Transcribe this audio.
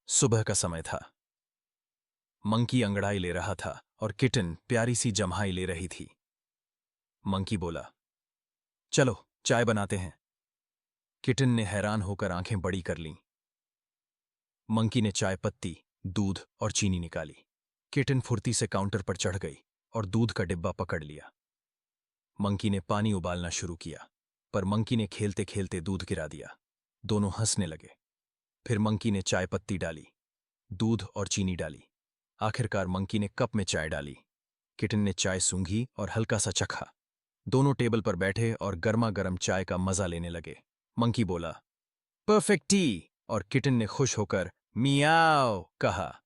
सुबह का समय था। मंकी अंगड़ाई ले रहा था और किटन प्यारी सी जम्हाई ले रही थी। मंकी बोला, चलो चाय बनाते हैं। किटन ने हैरान होकर आंखें बड़ी कर लीं। मंकी ने चाय पत्ती, दूध और चीनी निकाली। किटन फुर्ती से काउंटर पर चढ़ गई और दूध का डिब्बा पकड़ लिया। मंकी ने पानी उबालना शुरू किया, पर मंकी ने खेलते खेलते दूध गिरा दिया। दोनों हंसने लगे। फिर मंकी ने चाय पत्ती डाली, दूध और चीनी डाली। आखिरकार मंकी ने कप में चाय डाली। किटन ने चाय सूंघी और हल्का सा चखा। दोनों टेबल पर बैठे और गर्मा गर्म चाय का मजा लेने लगे। मंकी बोला, परफेक्ट टी, और किटन ने खुश होकर मियाओ कहा।